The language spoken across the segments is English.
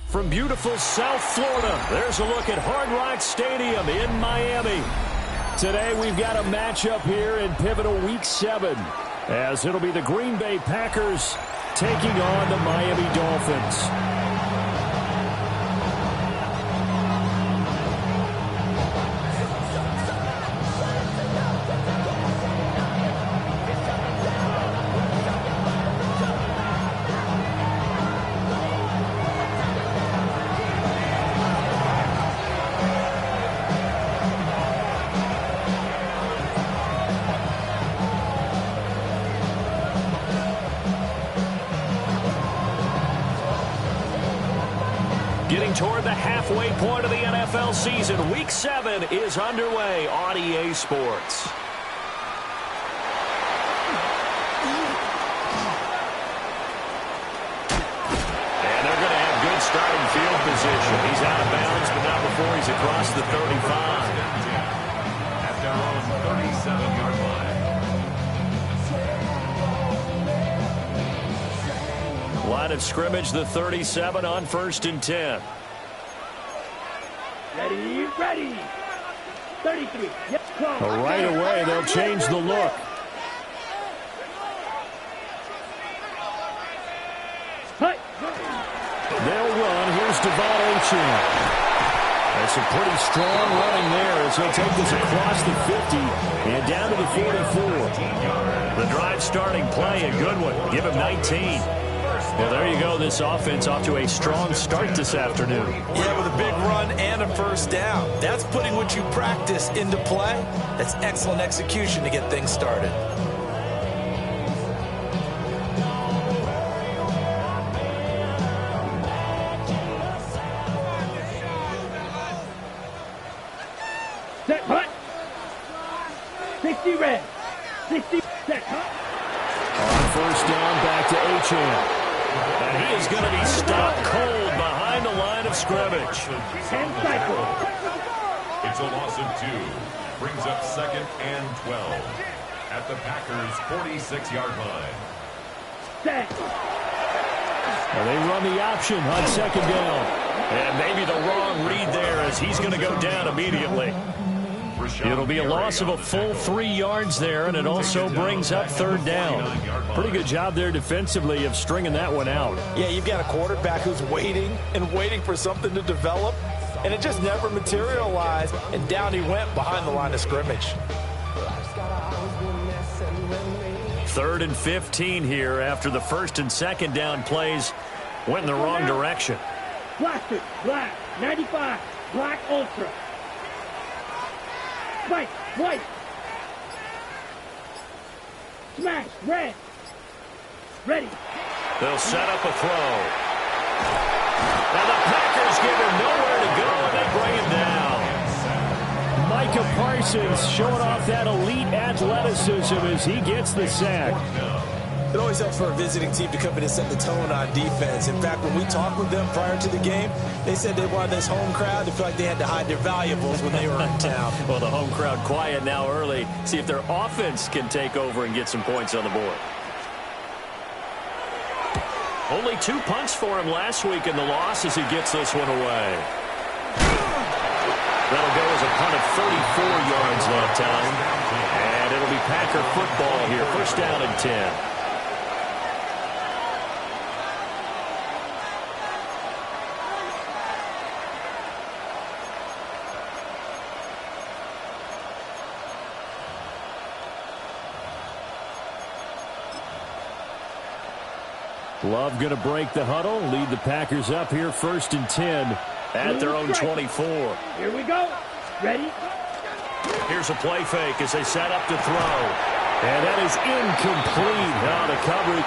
From beautiful South Florida, there's a look at Hard Rock Stadium in Miami. Today we've got a matchup here in pivotal Week 7, as it'll be the Green Bay Packers taking on the Miami Dolphins. Getting toward the halfway point of the NFL season, Week 7 is underway on EA Sports. And they're going to have good starting field position. He's out of bounds, but not before he's across the 35. At their own 37-yard line. Line of scrimmage, the 37 on 1st and 10. Ready. 33. Yep. Right away, they'll change the look. They'll run. Here's Devon Achane. That's a pretty strong running there as he'll take this across the 50 and down to the 44. The drive starting play, a good one. Give him 19. Well, there you go. This offense off to a strong start this afternoon. Yeah, with a big run and a first down. That's putting what you practice into play. That's excellent execution to get things started. Set hut. 60 red. 60 set hut. On first down, back to Achane. And he is going to be stopped cold behind the line of scrimmage. And cycle. It's a loss of 2. Brings up 2nd and 12. At the Packers' 46-yard line. Set. Well, they run the option on 2nd down. And maybe the wrong read there as he's going to go down immediately. It'll be a loss of a full 3 yards there, and it also brings up 3rd down. Pretty good job there defensively of stringing that one out. Yeah, you've got a quarterback who's waiting and waiting for something to develop, and it just never materialized, and down he went behind the line of scrimmage. 3rd and 15 here after the 1st and 2nd down plays went in the wrong direction. Blaster, black, 95, black ultra. White, white. Smash, red. Ready. They'll set up a throw. And the Packers give him nowhere to go, and they bring him down. Micah Parsons showing off that elite athleticism as he gets the sack. It always helps for a visiting team to come in and set the tone on defense. In fact, when we talked with them prior to the game, they said they wanted this home crowd to feel like they had to hide their valuables when they were in town. Well, the home crowd quiet now early. See if their offense can take over and get some points on the board. Only 2 punts for him last week in the loss as he gets this one away. That'll go as a punt of 34 yards that time. And it'll be Packer football here. 1st down and 10. Love going to break the huddle, lead the Packers up here 1st and 10 at their own 24. Here we go. Ready? Here's a play fake as they set up to throw. And that is incomplete. Now the coverage.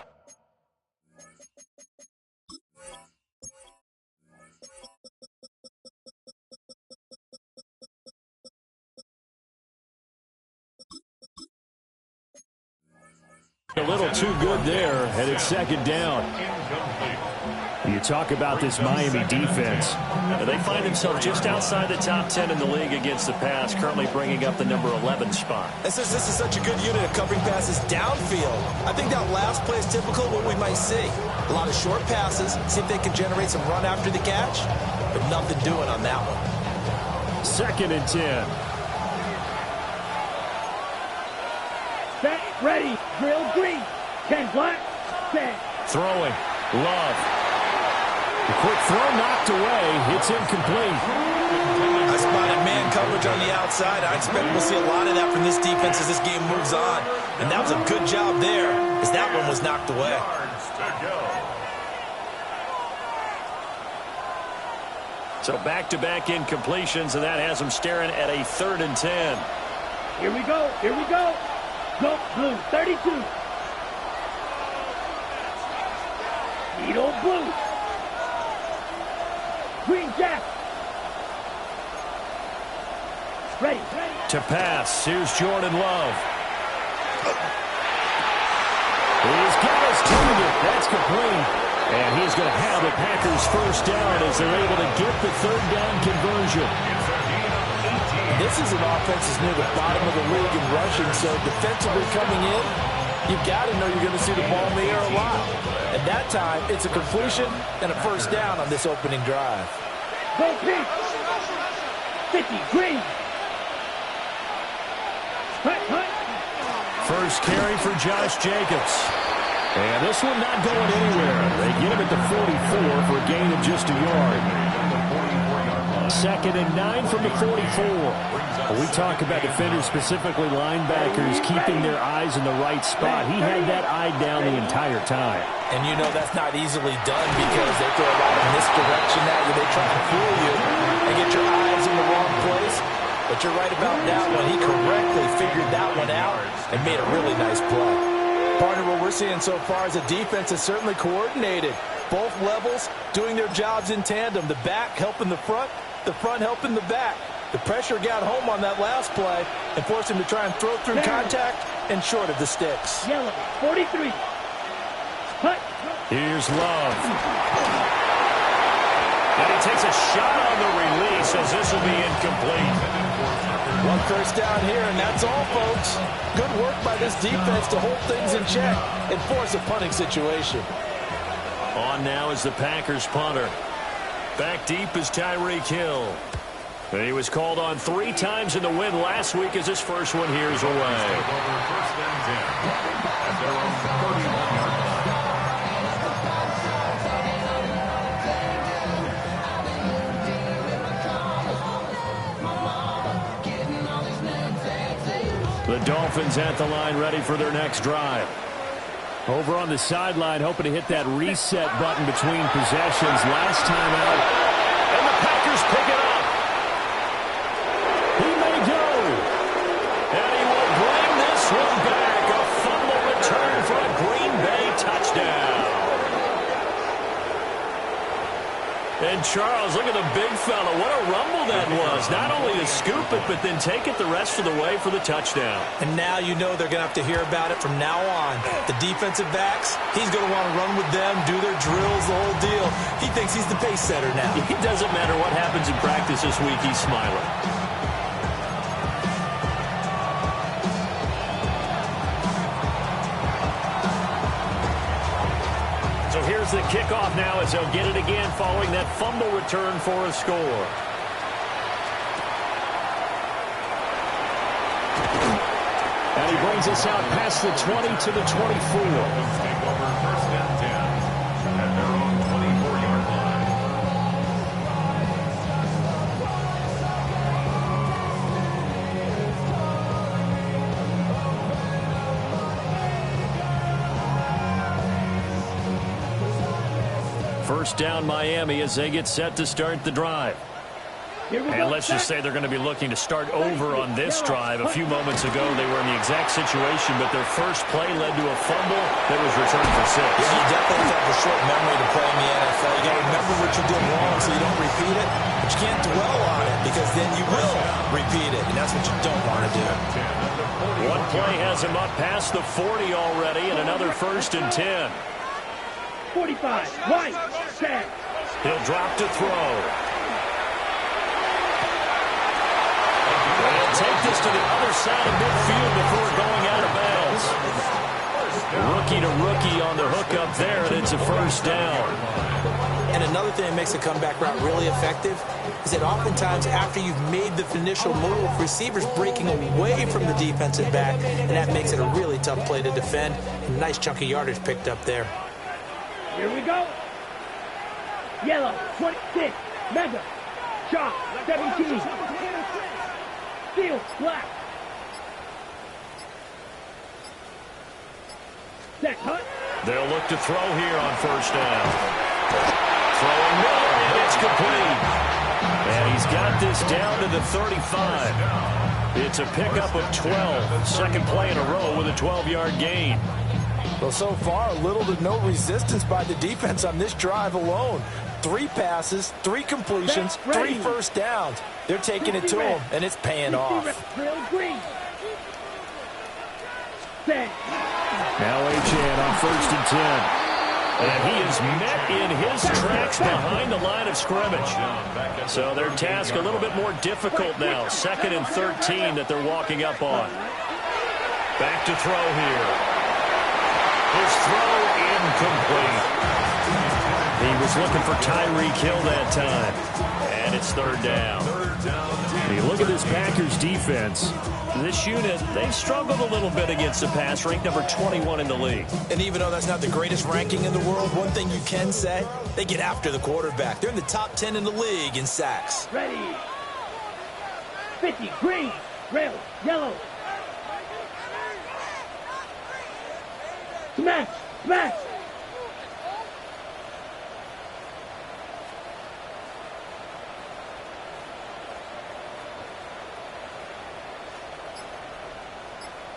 A little too good there, and it's second down. You talk about this Miami defense. They find themselves just outside the top 10 in the league against the pass, currently bringing up the number 11 spot. This is such a good unit of covering passes downfield. I think that last play is typical of what we might see. A lot of short passes, see if they can generate some run after the catch, but nothing doing on that one. Second and 10. Set, ready, drill, green. 10 black, set. Throwing, Love. The quick throw knocked away. It's incomplete. I spotted man coverage on the outside. I expect we'll see a lot of that from this defense as this game moves on. And that was a good job there as that one was knocked away. So back-to-back incompletions, and that has them staring at a 3rd and 10. Here we go, here we go. Go, blue, 32. Edo blue. Green jack. Ready, ready. To pass, here's Jordan Love. He's got his target. That's complete. And he's going to have the Packers first down as they're able to get the 3rd down conversion. This is an offense that's near the bottom of the league in rushing, so defensively coming in, you've got to know you're going to see the ball in the air a lot. At that time, it's a completion and a first down on this opening drive. Go pink. 50, green. Hut, hut. First carry for Josh Jacobs. And this one not going anywhere. They get him at the 44 for a gain of just a yard. 2nd and 9 from the 44. We talk about defenders, specifically linebackers, keeping their eyes in the right spot. He had that eye down the entire time. And you know that's not easily done because they throw a lot of misdirection at you. They try to fool you and get your eyes in the wrong place. But you're right about that one. He correctly figured that one out and made a really nice play. Partner, what we're seeing so far is a defense that's certainly coordinated. Both levels doing their jobs in tandem. The back helping the front helping the back. The pressure got home on that last play and forced him to try and throw through contact and short of the sticks. Yellow, 43. Hut. Here's Love. And he takes a shot on the release as this will be incomplete. One first down here, and that's all, folks. Good work by this defense to hold things in check and force a punting situation. On now is the Packers punter. Back deep is Tyreek Hill. And he was called on 3 times in the win last week as his first one here is away. The Dolphins at the line ready for their next drive. Over on the sideline, hoping to hit that reset button between possessions. Last time out. And the Packers pick it up. He may go. And he will bring this one back. A fumble return for a Green Bay touchdown. And Charles, look at the big fella. What a rumble that was. Not only to scoop it, but then take it the rest of the way for the touchdown. And now you know they're going to have to hear about it from now on. The defensive backs, he's going to want to run with them, do their drills, the whole deal. He thinks he's the pace setter now. It doesn't matter what happens in practice this week, he's smiling. So here's the kickoff now as they'll get it again following that fumble return for a score. And he brings us out past the 20 to the 24. Take over 1st and 10 at their own 24-yard line. First down Miami as they get set to start the drive. Here we go. And let's just say they're going to be looking to start over on this drive. A few moments ago, they were in the exact situation, but their first play led to a fumble that was returned for 6. Yeah, you definitely have a short memory to play in the NFL. You got to remember what you did wrong so you don't repeat it, but you can't dwell on it because then you will repeat it, and that's what you don't want to do. One play has him up past the 40 already, and another 1st and 10. 45, right, set. He'll drop to throw. And take this to the other side of midfield before going out of bounds. Rookie to rookie on the hookup there, and it's a 1st down. And another thing that makes a comeback route really effective is that oftentimes after you've made the initial move, receivers breaking away from the defensive back, and that makes it a really tough play to defend. A nice chunk of yardage picked up there. Here we go. Yellow, 26, Mega, Shot, 17. Steel, black. Set, cut. They'll look to throw here on 1st down. Throwing Miller, and it's complete. And he's got this down to the 35. It's a pickup of 12. Second play in a row with a 12-yard gain. Well, so far, little to no resistance by the defense on this drive alone. 3 passes, 3 completions, 3 first downs. They're taking it to him, and it's paying off. Now Achane on 1st and 10. And he is met in his tracks behind the line of scrimmage. So their task a little bit more difficult now. 2nd and 13 that they're walking up on. Back to throw here. His throw incomplete. He was looking for Tyreek Hill that time. And it's 3rd down. You look at this Packers defense. This unit, they struggled a little bit against the pass, ranked number 21 in the league. And even though that's not the greatest ranking in the world, one thing you can say, they get after the quarterback. They're in the top 10 in the league in sacks. Ready. 50, green, red, yellow. Smash, smash.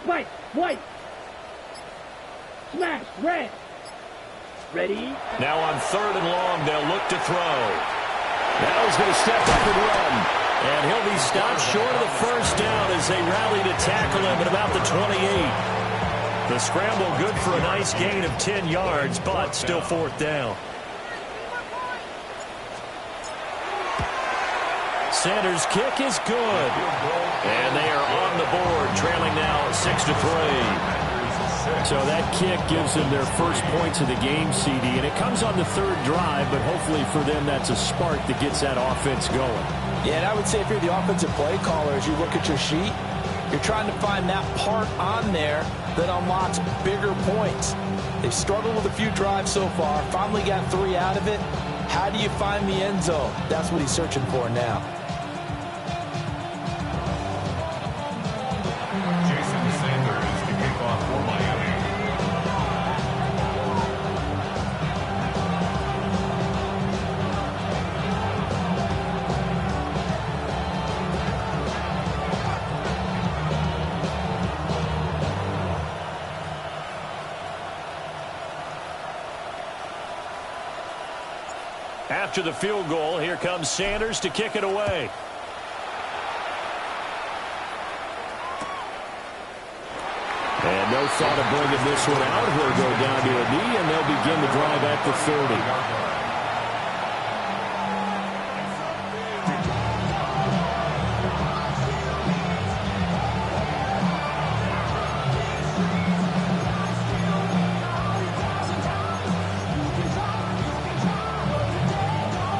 White, white. Smash, red. Ready? Now on 3rd and long, they'll look to throw. Now he's going to step up and run. And he'll be stopped short of the 1st down as they rally to tackle him at about the 28. The scramble good for a nice gain of 10 yards, but still 4th down. Sanders' kick is good. And they are on the board, trailing now 6-3. So that kick gives them their first points of the game, CD, and it comes on the 3rd drive, but hopefully for them that's a spark that gets that offense going. Yeah, and I would say if you're the offensive play caller, as you look at your sheet, you're trying to find that part on there that unlocks bigger points. They've struggled with a few drives so far, finally got 3 out of it. How do you find the end zone? That's what he's searching for now. After the field goal, here comes Sanders to kick it away. And no thought of bringing this one out. He'll go down to a knee, and they'll begin the drive at the 30.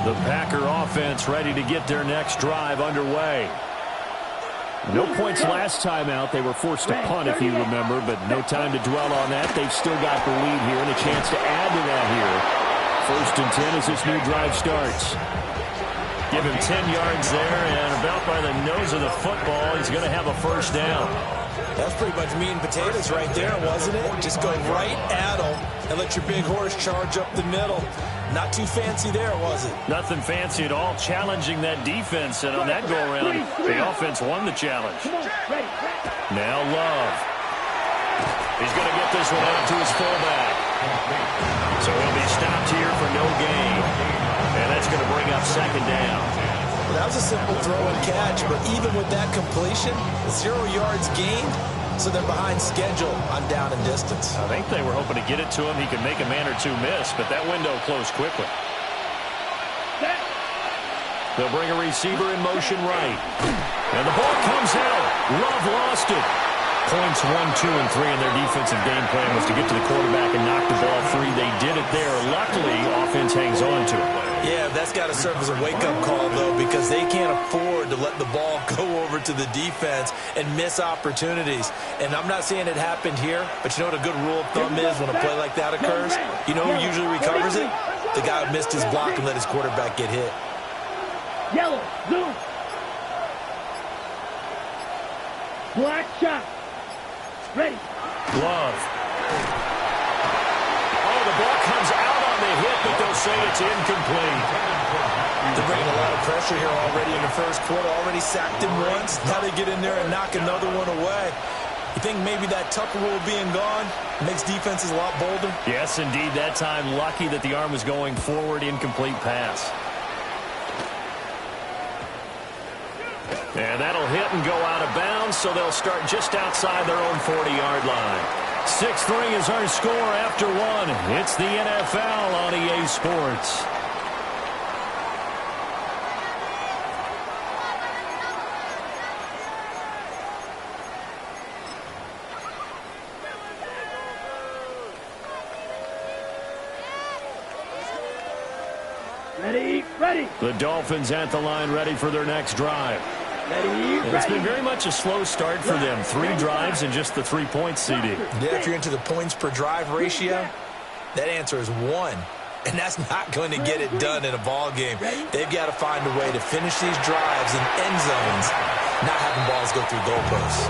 The Packer offense ready to get their next drive underway. No points last time out. They were forced to punt, if you remember, but no time to dwell on that. They've still got the lead here and a chance to add to that here. 1st and 10 as this new drive starts. Give him 10 yards there, and about by the nose of the football, he's going to have a 1st down. That's pretty much meat and potatoes right there, wasn't it? Just go right at them and let your big horse charge up the middle. Not too fancy there, was it? Nothing fancy at all, challenging that defense, and on that go-around, the offense won the challenge. Now Love. He's going to get this one out to his fullback. So he'll be stopped here for no gain. And that's going to bring up second down. Well, that was a simple throw and catch, but even with that completion, 0 yards gained, so they're behind schedule on down and distance. I think they were hoping to get it to him. He could make a man or two miss, but that window closed quickly. They'll bring a receiver in motion right. And the ball comes out. Love lost it. Points 1, 2, and 3 in their defensive game plan was to get to the quarterback and knock the ball free. They did it there. Luckily, offense hangs on to it. Yeah, that's got to serve as a wake-up call, though, because they can't afford to let the ball go over to the defense and miss opportunities. And I'm not saying it happened here, but you know what a good rule of thumb is when a play like that occurs? You know who usually recovers it? The guy who missed his block and let his quarterback get hit. Yellow, zoom. Black shot. Ready. Love. Oh, the ball comes out on the hit, but they'll say it's incomplete. They're bringing a lot of pressure here already in the first quarter. Already sacked him once. Now they get in there and knock another one away. You think maybe that Tucker rule being gone makes defenses a lot bolder? Yes, indeed. That time, lucky that the arm was going forward. Incomplete pass. And that'll hit and go out of bounds, so they'll start just outside their own 40-yard line. 6-3 is our score after one. It's the NFL on EA Sports. Ready, ready. The Dolphins at the line, ready for their next drive. It's been very much a slow start for them. 3 drives and just the 3 points, CD. Yeah, if you're into the points per drive ratio, that answer is 1. And that's not going to get it done in a ball game. They've got to find a way to finish these drives in end zones, not having balls go through goalposts.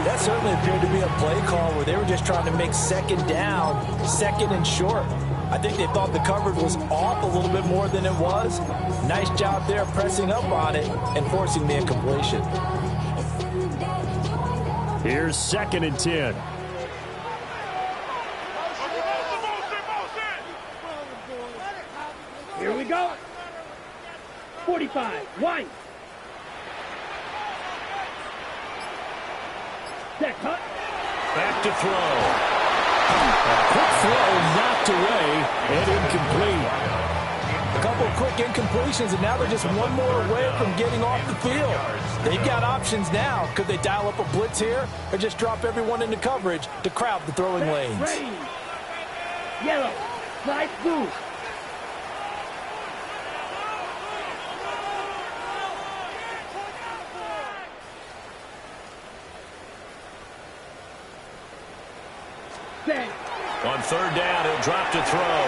That certainly appeared to be a play call where they were just trying to make second down, second and short. I think they thought the coverage was off a little bit more than it was. Nice job there pressing up on it and forcing the incompletion. Here's 2nd and 10. Here we go. 45, White. Set cut. Back to throw. A quick throw knocked away and incomplete. A couple of quick incompletions, and now they're just one more away from getting off the field. They've got options now. Could they dial up a blitz here or just drop everyone into coverage to crowd the throwing lanes? Ready. Yellow. Slide through. On 3rd down, he'll drop to throw.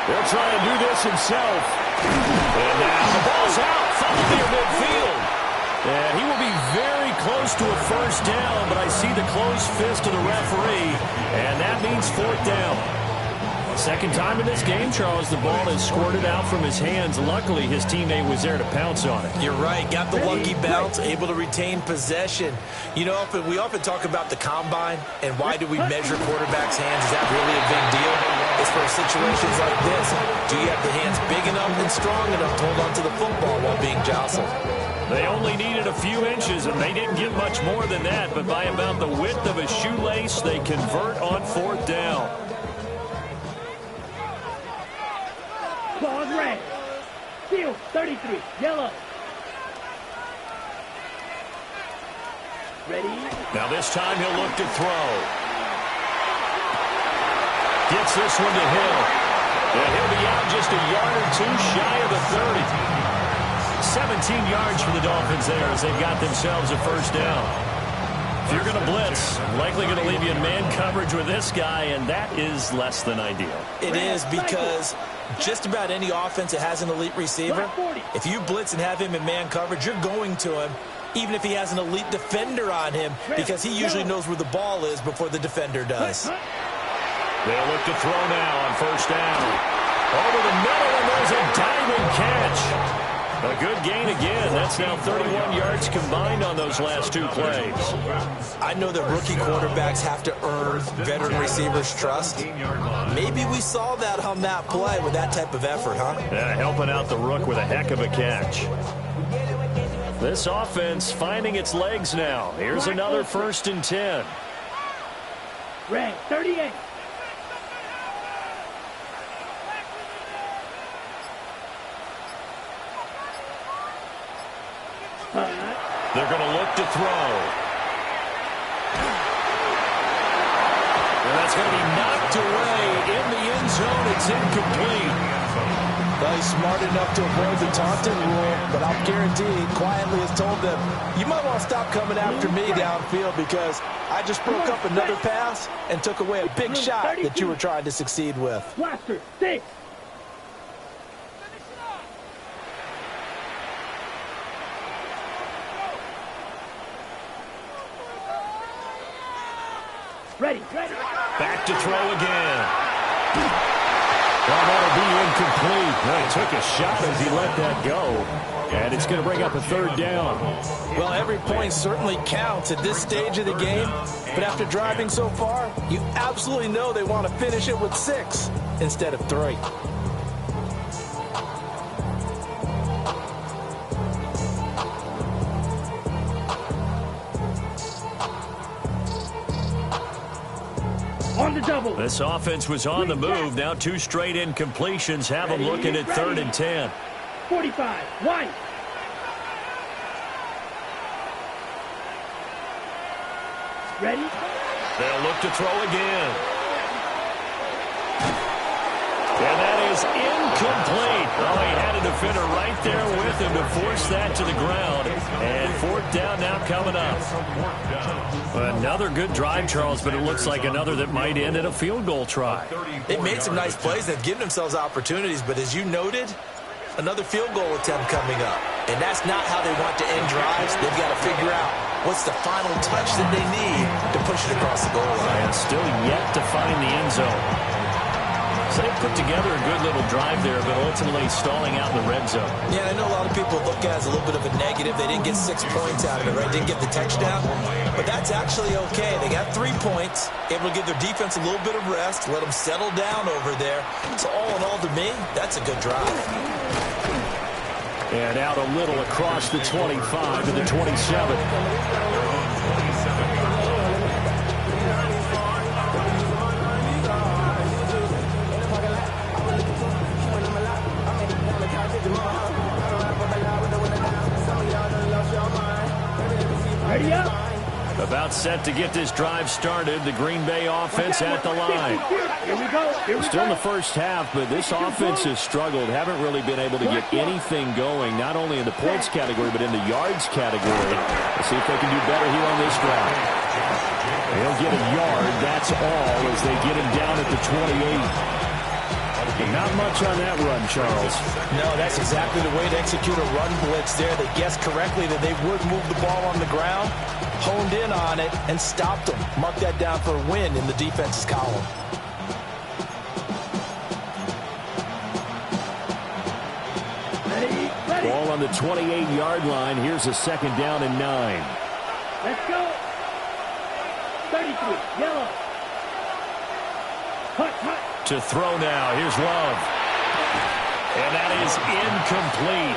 He'll try and do this himself. And now the ball's out, followed near midfield. And he will be very close to a first down, but I see the closed fist of the referee, and that means 4th down. Second time in this game, Charles, the ball is squirted out from his hands. Luckily, his teammate was there to pounce on it. You're right. Got the lucky bounce, able to retain possession. You know, we often talk about the combine and why do we measure quarterbacks' hands. Is that really a big deal? It's for situations like this. Do you have the hands big enough and strong enough to hold on to the football while being jostled? They only needed a few inches, and they didn't get much more than that. But by about the width of a shoelace, they convert on 4th down. Claws red. Field 33. Yellow. Ready. Now this time he'll look to throw. Gets this one to Hill. And he'll be out just a yard or two shy of the 30. 17 yards for the Dolphins there as they've got themselves a first down. If you're going to blitz, likely going to leave you in man coverage with this guy, and that is less than ideal. It is, because just about any offense that has an elite receiver, if you blitz and have him in man coverage, you're going to him even if he has an elite defender on him, because he usually knows where the ball is before the defender does. They'll look to throw now on first down. Over the middle, and there's a diving catch. A good gain again. That's now 31 yards combined on those last two plays. I know that rookie quarterbacks have to earn veteran receivers' trust. Maybe we saw that on that play with that type of effort, huh? Yeah, helping out the rook with a heck of a catch. This offense finding its legs now. Here's another 1st and 10. Red, 38. They're going to look to throw. And that's going to be knocked away in the end zone. It's incomplete. Well, he's smart enough to avoid the taunting rule, but I'll guarantee he quietly has told them, you might want to stop coming after me downfield because I just broke up another pass and took away a big shot that you were trying to succeed with. Blaster, 6. Ready. Back to throw again. Well, that'll be incomplete. Well, he took a shot as he let that go. And it's going to bring up a 3rd down. Well, every point certainly counts at this stage of the game. But after driving so far, you absolutely know they want to finish it with 6 instead of 3. On the double. This offense was on the move. Now 2 straight incompletions have them looking at 3rd and 10. 45. White. Ready? They'll look to throw again. And that is incomplete. Oh, he had a defender right there with him to force that to the ground. And 4th down now coming up. Another good drive, Charles, but it looks like another that might end in a field goal try. They've made some nice plays. They've given themselves opportunities, but as you noted, another field goal attempt coming up. And that's not how they want to end drives. They've got to figure out what's the final touch that they need to push it across the goal line. And still yet to find the end zone. So they put together a good little drive there, but ultimately stalling out in the red zone. Yeah, I know a lot of people look at it as a little bit of a negative. They didn't get 6 points out of it, right? Didn't get the touchdown. But that's actually okay. They got 3 points, able to give their defense a little bit of rest, let them settle down over there. So all in all, to me, that's a good drive. And out a little across the 25 to the 27. Ready up. About set to get this drive started. The Green Bay offense at the line. Here we go. Still in the first half, but this offense has struggled. Haven't really been able to get anything going, not only in the points category, but in the yards category. Let's see if they can do better here on this drive. They'll get a yard, that's all, as they get him down at the 28. Not much on that run, Charles. No, that's exactly the way to execute a run blitz there. They guessed correctly that they would move the ball on the ground, honed in on it, and stopped them. Mark that down for a win in the defense's column. Ready. Ball on the 28-yard line. Here's a 2nd down and 9. Let's go. 33. Yellow. Cut. To throw now. Here's Love. And that is incomplete.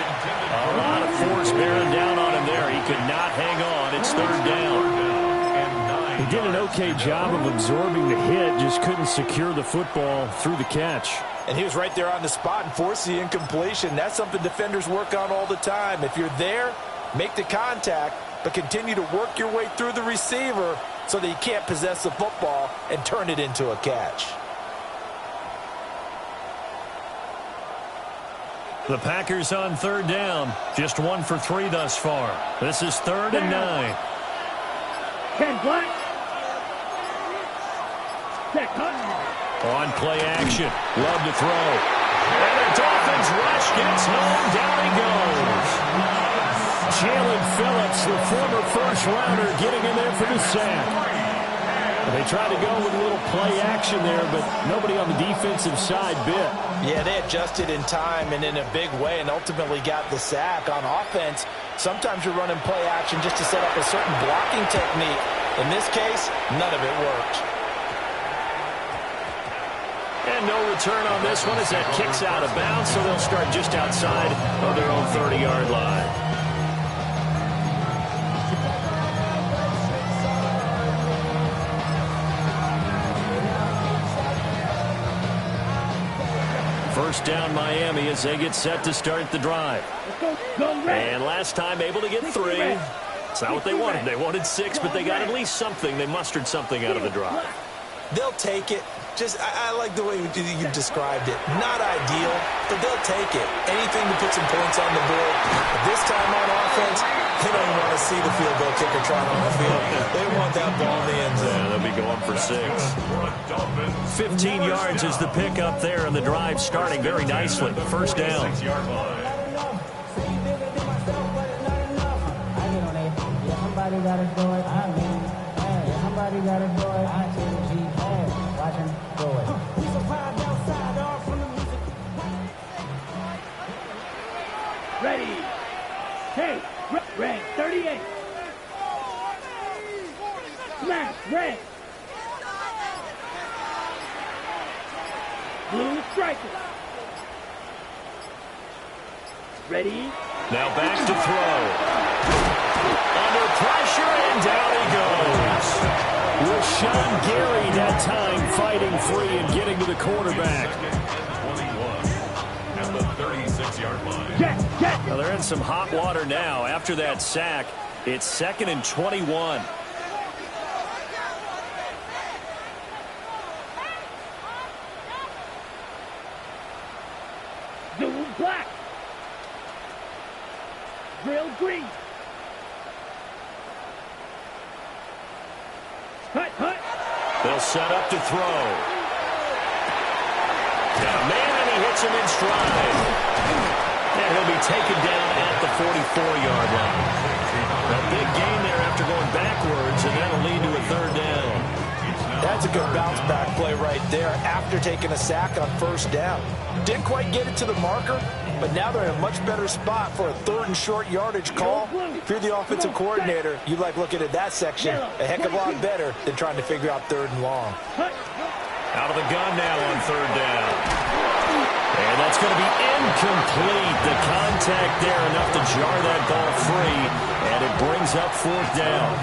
A lot of force bearing down on him there. He could not hang on. It's 3rd down. He did an okay job of absorbing the hit, just couldn't secure the football through the catch. And he was right there on the spot and forced the incompletion. That's something defenders work on all the time. If you're there, make the contact, but continue to work your way through the receiver so that you can't possess the football and turn it into a catch. The Packers on 3rd down. Just 1 for 3 thus far. This is 3rd and 9. Ken Black. Set cut. On play action. Love to throw. And the Dolphins rush gets home. Down he goes. Jalen Phillips It's the former first-rounder getting in there for the sack. They tried to go with a little play action there, but nobody on the defensive side bit. Yeah, they adjusted in time and in a big way and ultimately got the sack. On offense, sometimes you're running play action just to set up a certain blocking technique. In this case, none of it worked. And no return on this one as that kicks out of bounds, so they'll start just outside of their own 30-yard line. First down Miami as they get set to start the drive. And last time able to get 3. It's not what they wanted. They wanted 6, but they got at least something. They mustered something out of the drive. They'll take it. I like the way you described it. Not ideal, but they'll take it. Anything to put some points on the board. But this time on offense, they don't even want to see the field goal kicker trying on the field. They want that ball in the end zone. Yeah, they'll be going for 6. 15 yards is the pickup there, and the drive starting very nicely. First down. Somebody got to do it. Somebody got to do it. I tell you, watch him do it. Ready. Hey, red, 38. Smash, red. Blue striker. Ready. Now back to throw. Under pressure, and down he goes. Rashawn Gary that time fighting free and getting to the quarterback. 21 at the 36-yard line. Well, they're in some hot water now. After that sack, it's 2nd and 21. Blue black. Grill green. Hut. They'll set up to throw. Man, and he hits him in stride. And he'll be taken down at the 44-yard line. A big gain there after going backwards, and that'll lead to a 3rd down. That's a good bounce-back play right there after taking a sack on first down. Didn't quite get it to the marker, but now they're in a much better spot for a 3rd and short yardage call. If you're the offensive coordinator, you like looking at that section a heck of a lot better than trying to figure out 3rd and long. Out of the gun now on 3rd down. And that's going to be incomplete. The contact there enough to jar that ball free, and it brings up 4th down.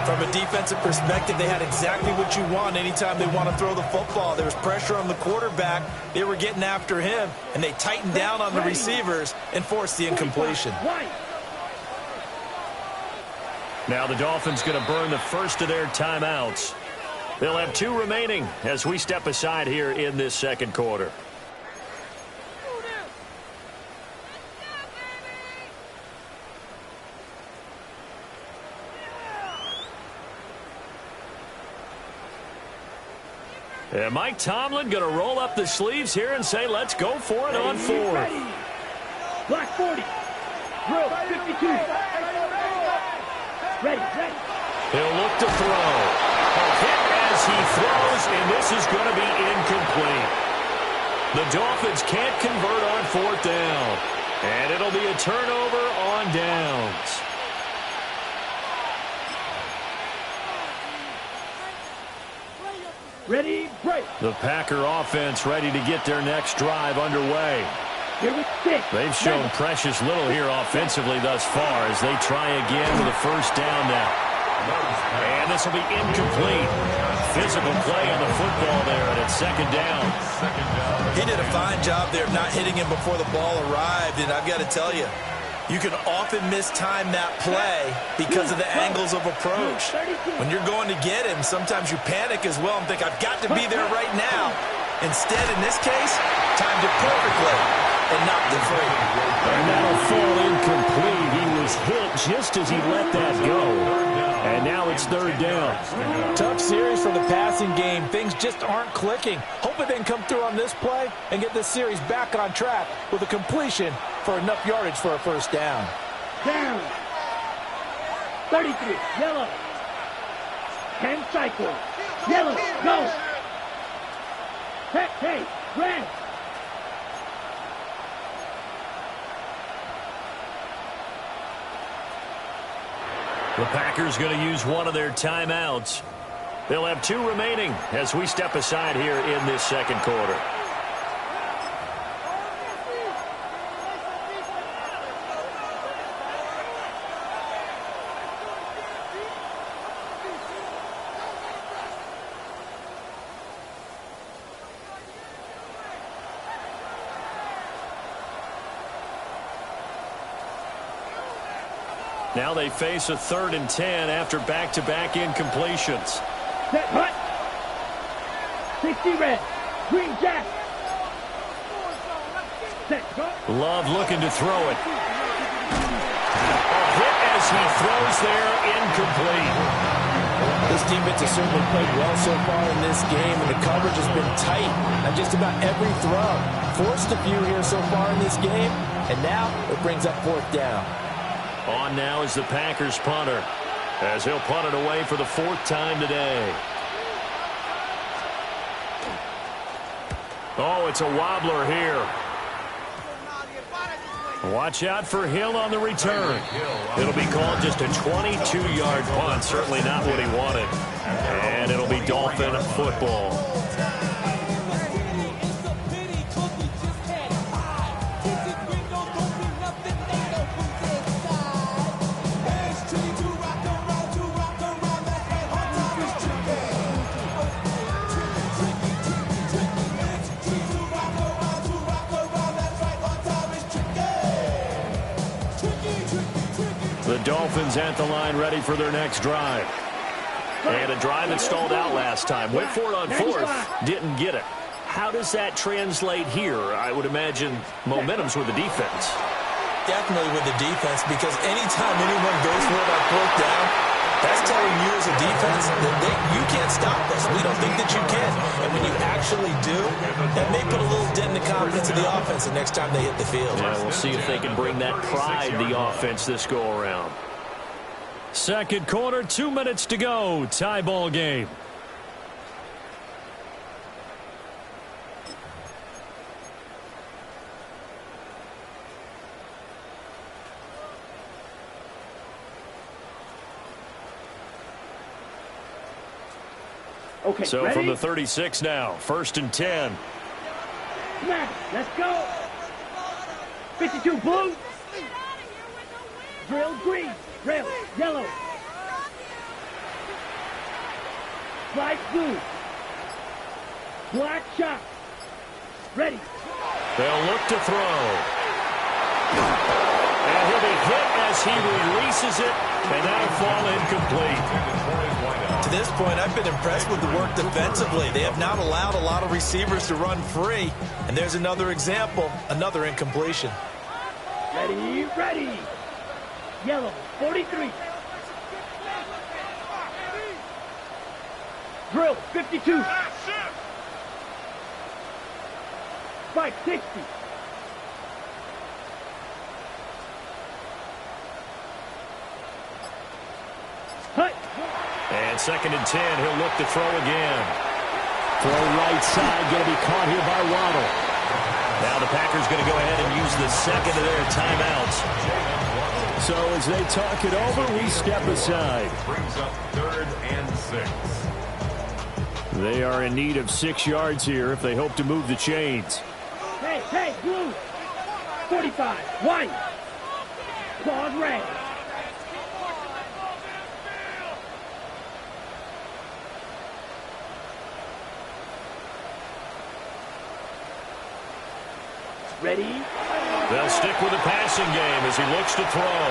From a defensive perspective, they had exactly what you want anytime they want to throw the football. There was pressure on the quarterback. They were getting after him, and they tightened down on the receivers and forced the incompletion. Now the Dolphins going to burn the first of their timeouts. They'll have 2 remaining as we step aside here in this 2nd quarter. And Mike Tomlin going to roll up the sleeves here and say, let's go for it on 4th. Black 40. Grill 52. Ready. He'll look to throw. A hit as he throws, and this is going to be incomplete. The Dolphins can't convert on 4th down. And it'll be a turnover on downs. Ready, break. The Packer offense ready to get their next drive underway. Here we go. They've shown precious little here offensively thus far as they try again with a 1st down now. And this will be incomplete. Physical play on the football there, and it's 2nd down. He did a fine job there of not hitting him before the ball arrived, and I've got to tell you, you can often mistime that play because of the angles of approach. When you're going to get him, sometimes you panic as well and think, I've got to be there right now. Instead, in this case, timed it perfectly and knocked it free. And that'll fall incomplete. He was hit just as he let that go. And now it's 3rd down. Tough series for the passing game. Things just aren't clicking. Hoping they can come through on this play and get this series back on track with a completion for enough yardage for a 1st down. Down. 33, yellow. 10 cycles. Yellow, go. Hey, red. The Packers going to use one of their timeouts. They'll have 2 remaining as we step aside here in this second quarter. Now they face a 3rd and 10 after back-to-back incompletions. Set, hut. 60 red. Green jack. Set, go. Love looking to throw it. A hit as he throws there, incomplete. This defense has certainly played well so far in this game, and the coverage has been tight on just about every throw. Forced a few here so far in this game, and now it brings up 4th down. On now is the Packers punter, as he'll punt it away for the 4th time today. Oh, it's a wobbler here. Watch out for Hill on the return. It'll be called just a 22-yard punt. Certainly not what he wanted. And it'll be Dolphin football. The Dolphins at the line ready for their next drive. And a drive that stalled out last time. Went for it on 4th, didn't get it. How does that translate here? I would imagine momentum's with the defense. Definitely with the defense, because anytime anyone goes for it on 4th down, that's telling you as a defense that you can't stop us. We don't think that you can. And when you actually do, that may put a little dent in the confidence of the offense the next time they hit the field. Yeah, we'll see if they can bring that pride to the offense this go-around. Second quarter, 2 minutes to go. Tie ball game. Okay, So ready? from the 36 now, 1st and 10. Snap, let's go. 52 blue. Drill green. Rail yellow. Flag blue. Black shot. Ready. They'll look to throw. And he'll be hit as he releases it, and that'll fall incomplete. To this point, I've been impressed with the work defensively. They have not allowed a lot of receivers to run free. And there's another example, another incompletion. Ready, ready. Yellow, 43. Drill, 52. Spike, 60. Hut. And 2nd and 10, he'll look to throw again. Throw right side, going to be caught here by Waddle. Now the Packers going to go ahead and use the 2nd of their timeouts. So as they talk it over, we step aside. Brings up 3rd and 6. They are in need of 6 yards here if they hope to move the chains. Hey, blue. 45, white. Claws red. Ready? They'll stick with the passing game as he looks to throw.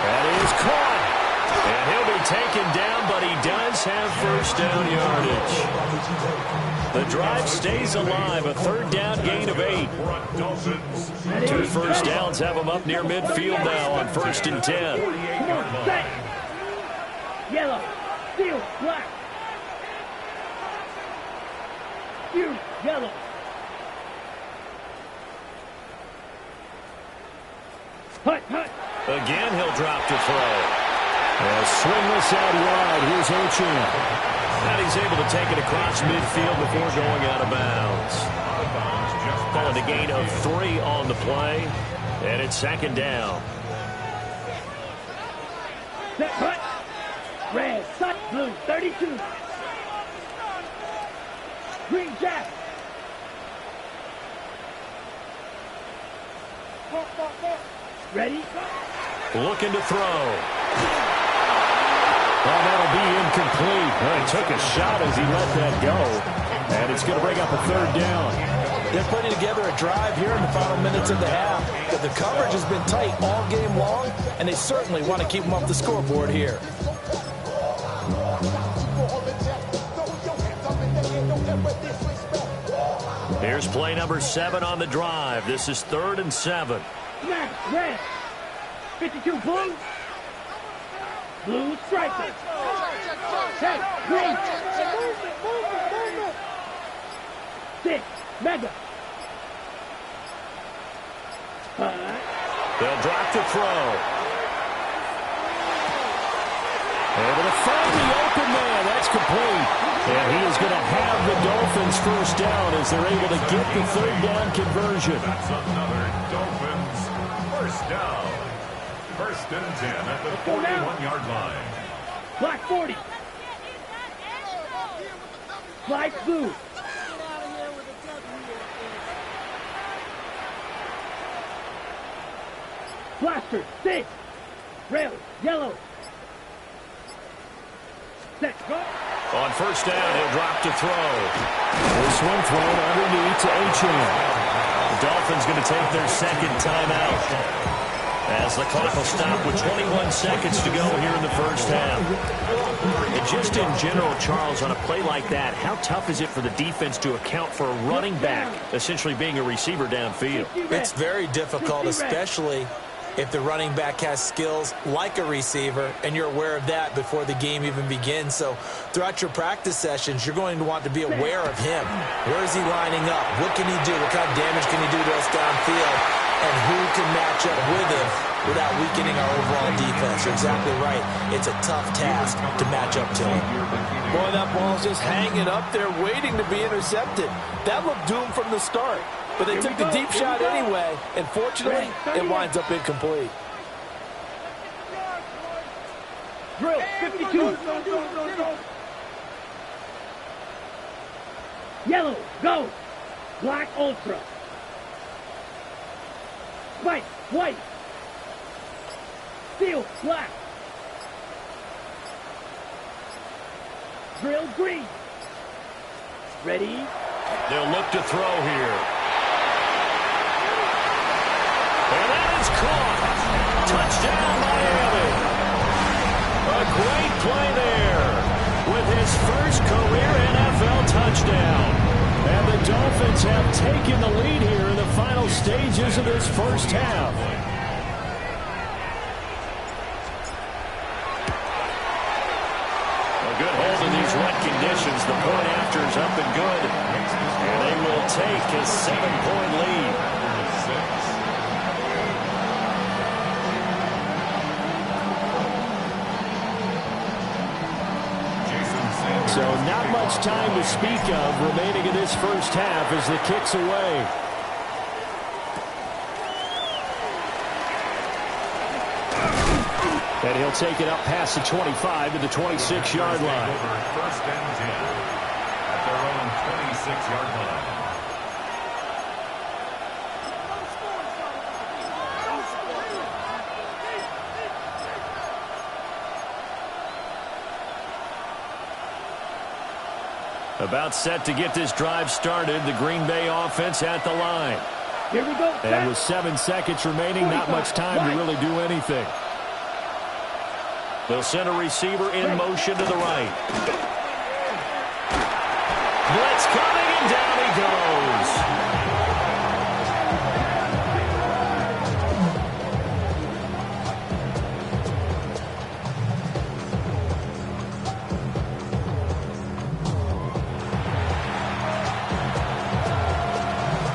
That is caught. And he'll be taken down, but he does have 1st down yardage. The drive stays alive, a 3rd down gain of 8. 2 first downs have him up near midfield now on 1st and 10. Come on, set. Yellow, steel, black. Steel, yellow. Hut. Again, he'll drop to throw. Swingless out wide. Here's Ochin. And he's able to take it across midfield before going out of bounds. Calling a gain of 3 on the play. And it's second down. Set, cut. Red, Sut, blue, 32. Green Jack. Ready? Looking to throw. Oh, that'll be incomplete. He took a shot as he let that go. And it's going to bring up a third down. They're putting together a drive here in the final minutes of the half. But the coverage has been tight all game long, and they certainly want to keep them off the scoreboard here. Here's play number 7 on the drive. This is 3rd and 7. Snap, red. 52 blue. Blue striker. Hey, green. Movement. 6, mega. They'll drop to throw. Able to find the open man. That's complete. And he is going to have the Dolphins first down as they're able to get the third down conversion. That's another Dolphins first down. 1st and 10 at the 41-yard line. Black 40. Light blue. Blaster, 6. Rail, yellow. Set, go. On first down, he'll drop to throw. This one thrown underneath to Ochin. The Dolphins going to take their second timeout as the clock will stop with 21 seconds to go here in the first half. And just in general, Charles, on a play like that, how tough is it for the defense to account for a running back essentially being a receiver downfield? It's very difficult, especially if the running back has skills like a receiver, and you're aware of that before the game even begins. So throughout your practice sessions, you're going to want to be aware of him. Where is he lining up? What can he do? What kind of damage can he do to us downfield? And who can match up with him without weakening our overall defense? You're exactly right. It's a tough task to match up to him. Boy, that ball's just hanging up there waiting to be intercepted. That looked doomed from the start. But they took the deep shot anyway, and fortunately, it winds up incomplete. Drill, 52. Yellow, go. Black, ultra. Spike, white. Steel, black. Drill, green. Ready? They'll look to throw here. And that is caught. Touchdown, Miami. A great play there with his first career NFL touchdown. And the Dolphins have taken the lead here in the final stages of this first half. A good hold in these wet conditions. The point after is up and good. And they will take a 7-point lead. So not much time to speak of remaining in this first half as the kick's away. And he'll take it up past the 25 to the 26-yard line. 1st and 10 at their own 26-yard line. About set to get this drive started. The Green Bay offense at the line. Here we go. And with 7 seconds remaining, not much time to really do anything. They'll send a receiver in motion to the right. Blitz coming, and down he goes.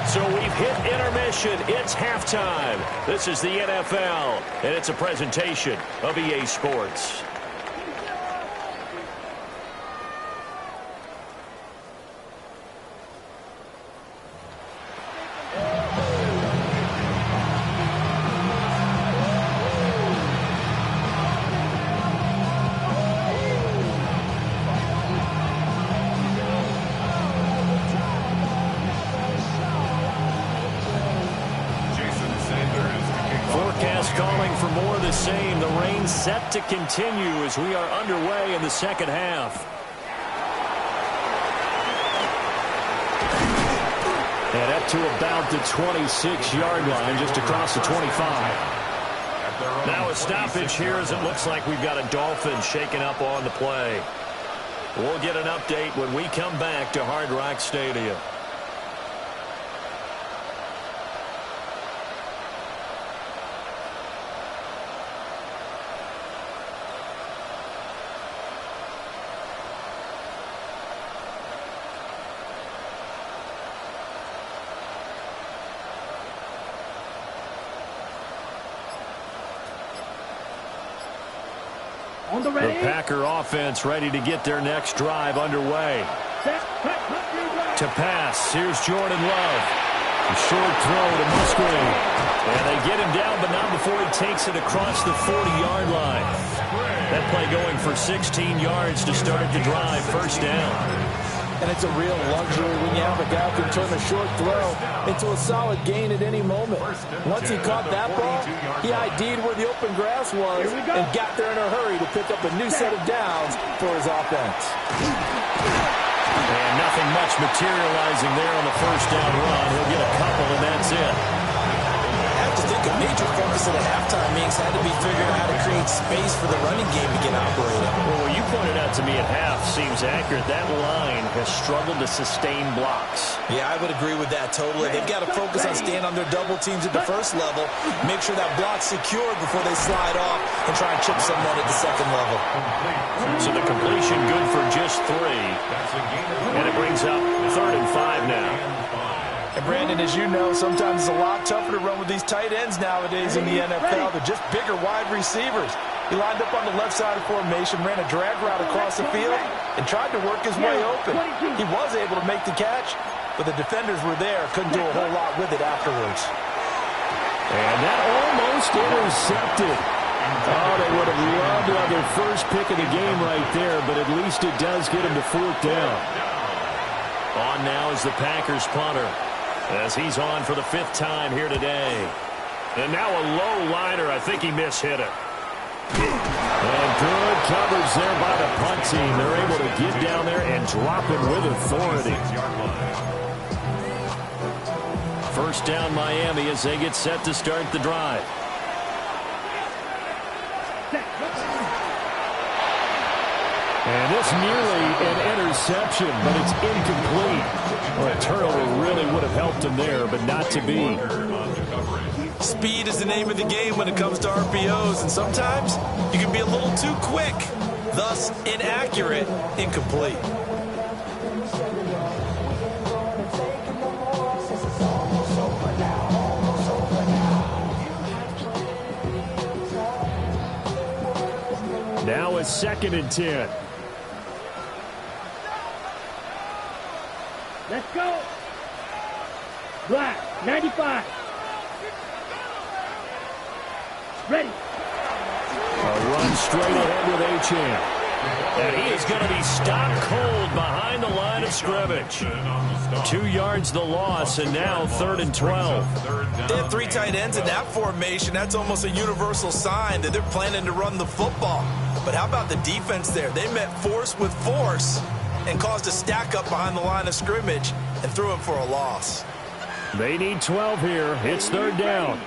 So we've hit intermission. It's halftime. This is the NFL, and it's a presentation of EA Sports. Calling for more of the same. The rain set to continue as we are underway in the second half. And up to about the 26-yard line, just across the 25. Now a stoppage here as it looks like we've got a Dolphin shaking up on the play. We'll get an update when we come back to Hard Rock Stadium. The Packer offense ready to get their next drive underway. To pass, here's Jordan Love. A short throw to Musgrave. And they get him down, but not before he takes it across the 40-yard line. That play going for 16 yards to start the drive. First down. And it's a real luxury when you have a guy who can turn a short throw into a solid gain at any moment. Once he caught that ball, he ID'd where the open grass was and got there in a hurry to pick up a new set of downs for his offense. And nothing much materializing there on the first down run. He'll get a couple, and that's it. I have to think a major focus at the halftime meetings had to be figuring out how to create space for the running game to get operating. Well, what you pointed out to me at half seems accurate. That line has struggled to sustain blocks. Yeah, I would agree with that totally. They've got to focus on staying on their double teams at the first level, make sure that block's secured before they slide off and try and chip someone at the second level. So the completion good for just 3. And it brings up 3rd and 5 now. And Brandon, as you know, sometimes it's a lot tougher to run with these tight ends nowadays in the NFL. They're just bigger wide receivers. He lined up on the left side of formation, ran a drag route across the field, and tried to work his way open. He was able to make the catch, but the defenders were there, couldn't do a whole lot with it afterwards. And that almost intercepted. Oh, they would have loved to have their first pick of the game right there, but at least it does get him to 4th down. On now is the Packers punter, as he's on for the 5th time here today. And now a low liner. I think he mishit it. And good coverage there by the punt team. They're able to get down there and drop him with authority. First down Miami as they get set to start the drive. And this nearly an interception, but it's incomplete. Well, a turnover really would have helped him there, but not to be. Speed is the name of the game when it comes to RPOs, and sometimes you can be a little too quick, thus inaccurate, incomplete. Now it's 2nd and 10. Let's go. Black, 95. Ready. A run straight ahead with Achane. And he is going to be stopped cold behind the line of scrimmage. 2 yards the loss, and now 3rd and 12. They have 3 tight ends in that formation. That's almost a universal sign that they're planning to run the football. But how about the defense there? They met force with force and caused a stack up behind the line of scrimmage and threw him for a loss. They need 12 here. It's 3rd down.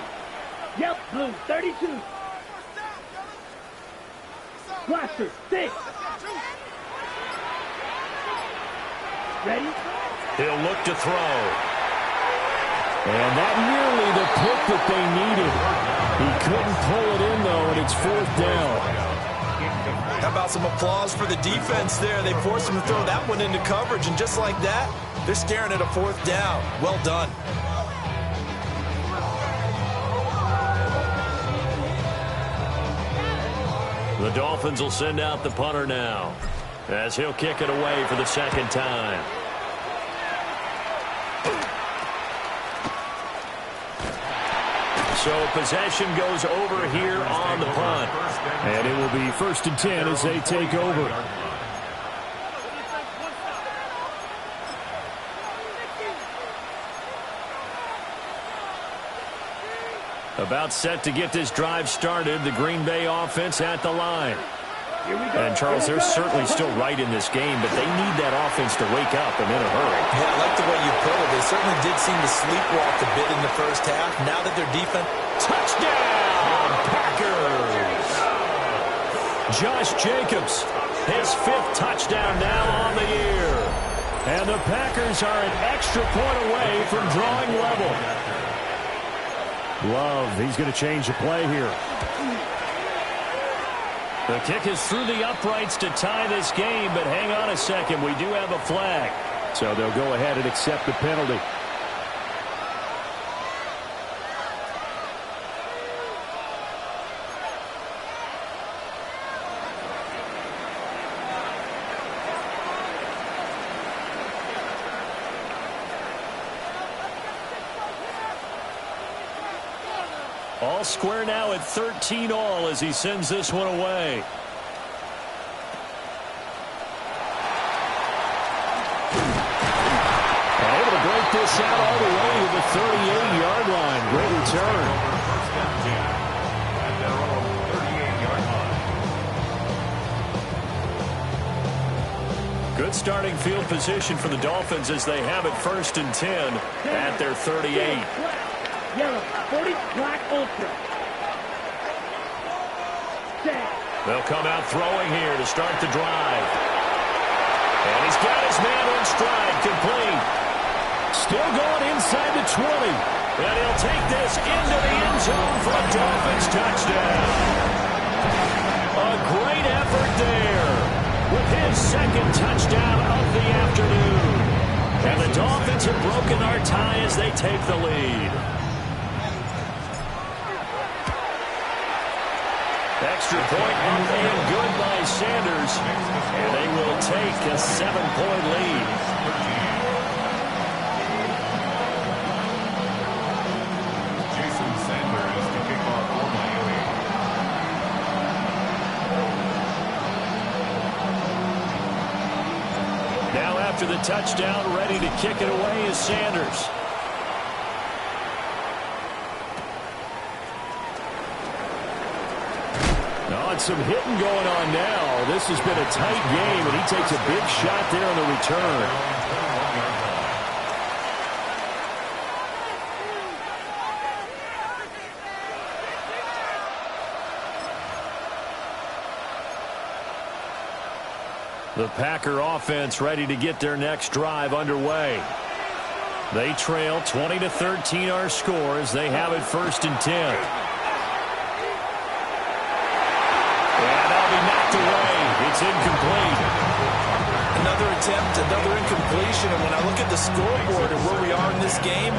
Yep, blue, 32. Blaster, 6. Ready? He'll look to throw. And that nearly the pick that they needed. He couldn't pull it in, though, and it's 4th down. How about some applause for the defense there? They forced him to throw that one into coverage, and just like that, they're staring at a 4th down. Well done. The Dolphins will send out the punter now, as he'll kick it away for the second time. So possession goes over here on the punt. And it will be 1st and 10 as they take over. About set to get this drive started. The Green Bay offense at the line. And, Charles, they're certainly still right in this game, but they need that offense to wake up and in a hurry. Yeah, I like the way you put it. They certainly did seem to sleepwalk a bit in the first half. Now that their defense... Touchdown, Packers! Josh Jacobs, his 5th touchdown now on the year. And the Packers are an extra point away from drawing level. Love, he's going to change the play here. The kick is through the uprights to tie this game, but hang on a second. We do have a flag. So they'll go ahead and accept the penalty. All square now at 13 all as he sends this one away. And able to break this out all the way to the 38-yard line. Great return. At their own 38-yard line. Good starting field position for the Dolphins as they have it 1st and 10 at their 38. Yellow, 40, black, ultra. They'll come out throwing here to start the drive. And he's got his man in stride, complete. Still going inside the 20. And he'll take this into the end zone for a Dolphins touchdown. A great effort there with his 2nd touchdown of the afternoon. And the Dolphins have broken our tie as they take the lead. Extra point and good by Sanders. And they will take a 7-point lead. Jason Sanders to kick off for Miami. Now after the touchdown, ready to kick it away is Sanders. Some hitting going on now. This has been a tight game, and he takes a big shot there on the return. The Packer offense ready to get their next drive underway. They trail 20-13 our score as they have it 1st and 10. It's incomplete. Another attempt, another incompletion, and when I look at the scoreboard and where we are in this game,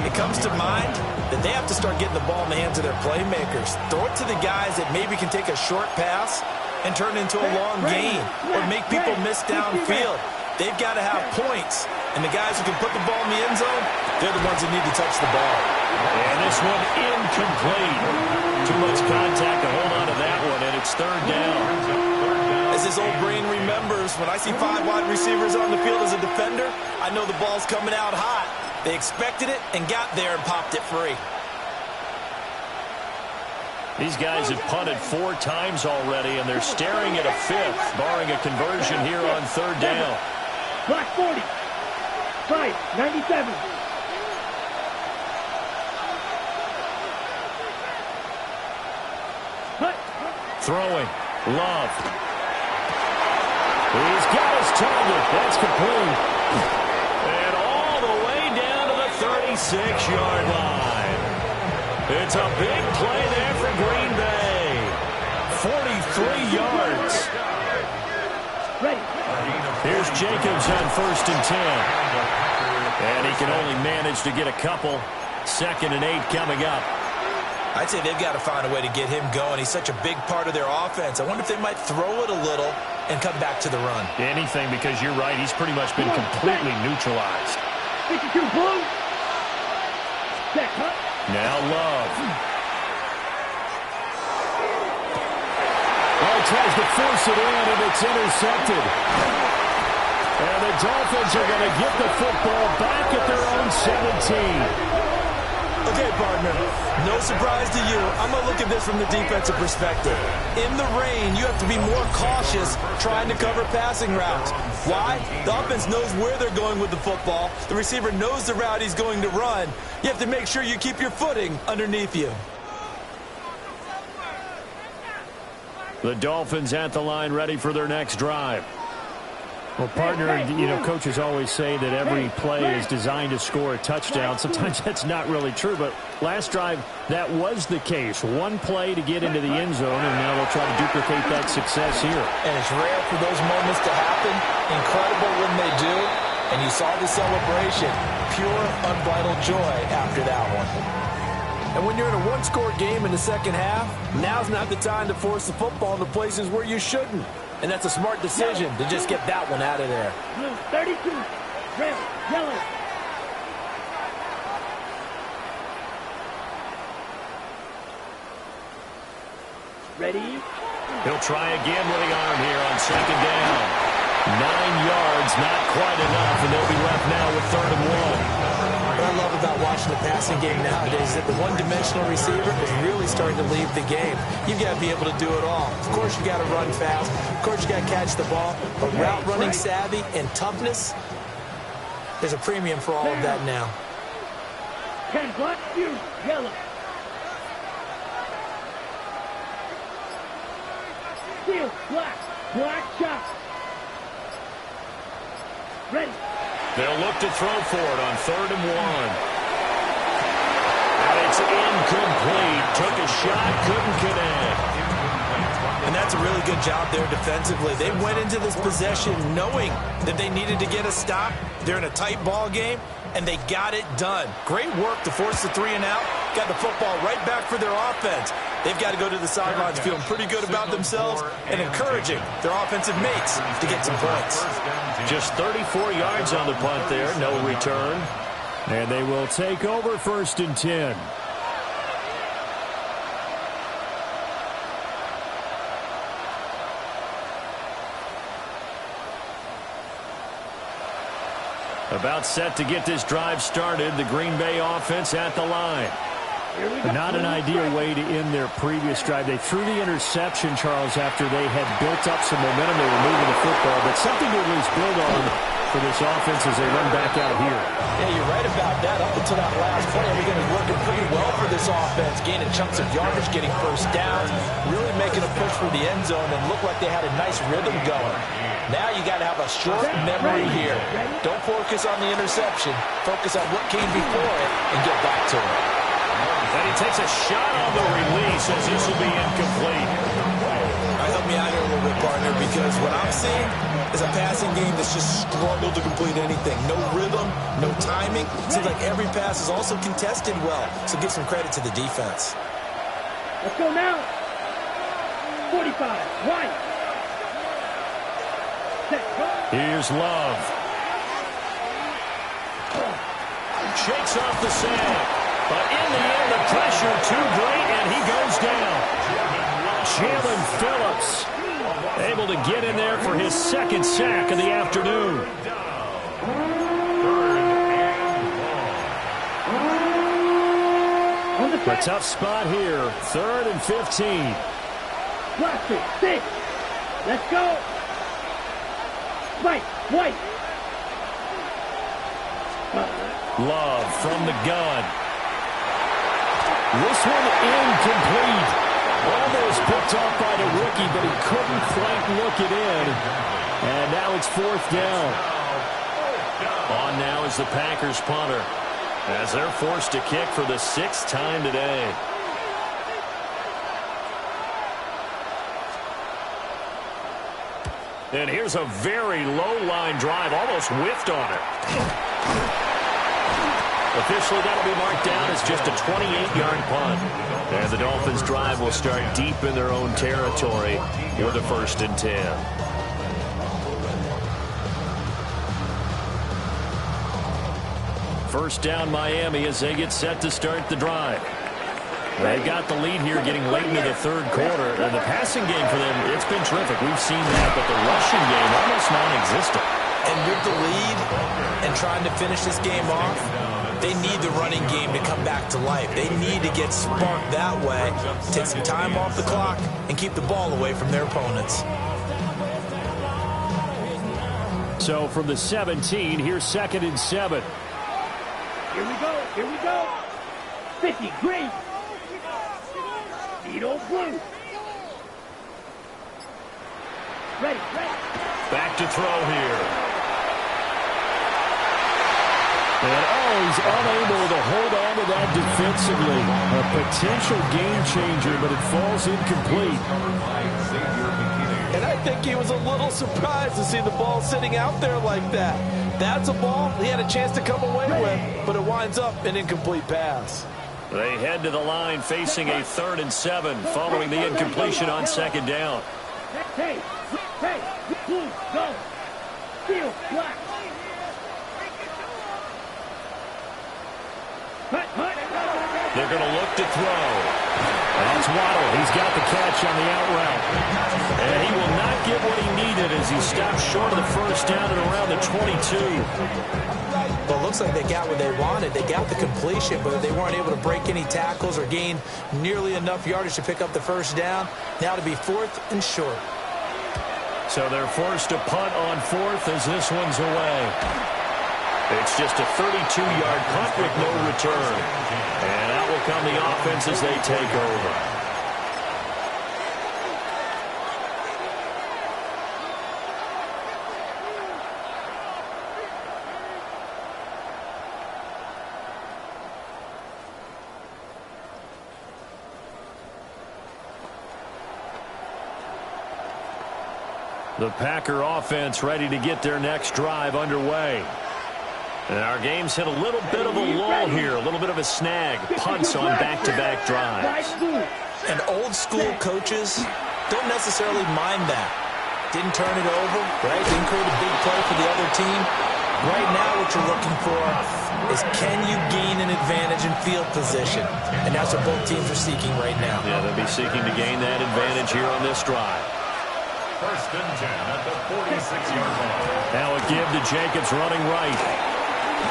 it comes to mind that they have to start getting the ball in the hands of their playmakers. Throw it to the guys that maybe can take a short pass and turn it into a long gain or make people miss downfield. They've got to have points, and the guys who can put the ball in the end zone, they're the ones that need to touch the ball. And this one incomplete. Too much contact to hold on to that one, and it's 3rd down. As his old brain remembers, when I see 5 wide receivers on the field as a defender, I know the ball's coming out hot. They expected it and got there and popped it free. These guys have punted 4 times already, and they're staring at a 5th, barring a conversion here on 3rd down. Black 40. Right, 97. Throwing. Love. He's got his target. That's complete. And all the way down to the 36-yard line. It's a big play there for Green Bay. 43 yards. Here's Jacobs on 1st and 10. And he can only manage to get a couple. 2nd and 8 coming up. I'd say they've got to find a way to get him going. He's such a big part of their offense. I wonder if they might throw it a little and come back to the run. Anything, because you're right. He's pretty much been completely neutralized. 52 blue. Set, huh? Now Love. Oh, tries to force it in, and it's intercepted. And the Dolphins are going to get the football back at their own 17. Okay, partner, no surprise to you. I'm going to look at this from the defensive perspective. In the rain, you have to be more cautious trying to cover passing routes. Why? The offense knows where they're going with the football. The receiver knows the route he's going to run. You have to make sure you keep your footing underneath you. The Dolphins at the line, ready for their next drive. Well, partner, you know, coaches always say that every play is designed to score a touchdown. Sometimes that's not really true, but last drive, that was the case. One play to get into the end zone, and now they'll try to duplicate that success here. And it's rare for those moments to happen. Incredible when they do. And you saw the celebration. Pure, unbridled joy after that one. And when you're in a one-score game in the second half, now's not the time to force the football into places where you shouldn't. And that's a smart decision to just get that one out of there. Blue 32. Red, yellow. Ready? He'll try again with the arm here on second down. 9 yards, not quite enough, and they'll be left now with 3rd and 1. What I love about watching the passing game nowadays is that the one-dimensional receiver is really starting to leave the game. You've got to be able to do it all. Of course, you got to run fast. Of course, you got to catch the ball. But route running savvy and toughness, there's a premium for all of that now. 10 black, you yellow. Steel, black, black shot. Ready. They'll look to throw for it on 3rd and 1. And it's incomplete. Took a shot, couldn't connect. And that's a really good job there defensively. They went into this possession knowing that they needed to get a stop. They're in a tight ball game, and they got it done. Great work to force the 3 and out. Got the football right back for their offense. They've got to go to the sidelines feeling pretty good about themselves and encouraging their offensive mates to get some points. Just 34 yards on the punt there, no return. And they will take over 1st and 10. About set to get this drive started. The Green Bay offense at the line. Not an ideal way to end their previous drive. They threw the interception, Charles, after they had built up some momentum. They were moving the football, but something to at least build on for this offense as they run back out here. Yeah, you're right about that. Up until that last play, everything was working pretty well for this offense, gaining chunks of yardage, getting first downs, really making a push for the end zone, and looked like they had a nice rhythm going. Now you got to have a short memory here. Don't focus on the interception. Focus on what came before it and get back to it. And he takes a shot on the release as this will be incomplete. Help me out here a little bit, partner, because what I'm seeing is a passing game that's just struggled to complete anything. No rhythm, no timing. Seems like every pass is also contested well. So give some credit to the defense. Let's go now. 45, right. Set, go. Here's Love. Shakes off the sand. But in the end, the pressure too great, and he goes down. Jalen Phillips able to get in there for his 2nd sack of the afternoon. A tough spot here. 3rd and 15. Plastic, 6. Let's go. Right, white. Love from the gun. This one incomplete. Almost picked off by the rookie, but he couldn't quite look it in. And now it's 4th down. On now is the Packers punter, as they're forced to kick for the 6th time today. And here's a very low line drive, almost whiffed on it. Officially, that'll be marked down as just a 28-yard punt. And the Dolphins' drive will start deep in their own territory with a 1st and 10. First down, Miami, as they get set to start the drive. They've got the lead here getting late into the 3rd quarter. And the passing game for them, it's been terrific. We've seen that, but the rushing game almost non-existent. And with the lead and trying to finish this game off, they need the running game to come back to life. They need to get sparked that way, take some time off the clock, and keep the ball away from their opponents. So from the 17, here's 2nd and 7. Here we go. Here we go. 50, green. Speedo blue. Ready. Back to throw here. And he's unable to hold on to that defensively. A potential game changer, but it falls incomplete. And I think he was a little surprised to see the ball sitting out there like that. That's a ball he had a chance to come away with, but it winds up an incomplete pass. They head to the line facing a 3rd and 7 following the incompletion on 2nd down. Hey, blue, go. Field, black. They're going to look to throw. That's Waddle. He's got the catch on the out route. And he will not get what he needed as he stops short of the 1st down at around the 22. Well, it looks like they got what they wanted. They got the completion, but they weren't able to break any tackles or gain nearly enough yardage to pick up the 1st down. Now to be 4th and short. So they're forced to punt on 4th as this one's away. It's just a 32-yard punt with no return. And out will come the offense as they take over. The Packer offense ready to get their next drive underway. And our game's hit a little bit of a lull here, a little bit of a snag. Punts on back-to-back drives. And old-school coaches don't necessarily mind that. Didn't turn it over, right? Didn't create a big play for the other team. Right now what you're looking for is can you gain an advantage in field position? And that's what both teams are seeking right now. Yeah, they'll be seeking to gain that advantage here on this drive. 1st and 10 at the 46-yard line. Now a give to Jacobs running right.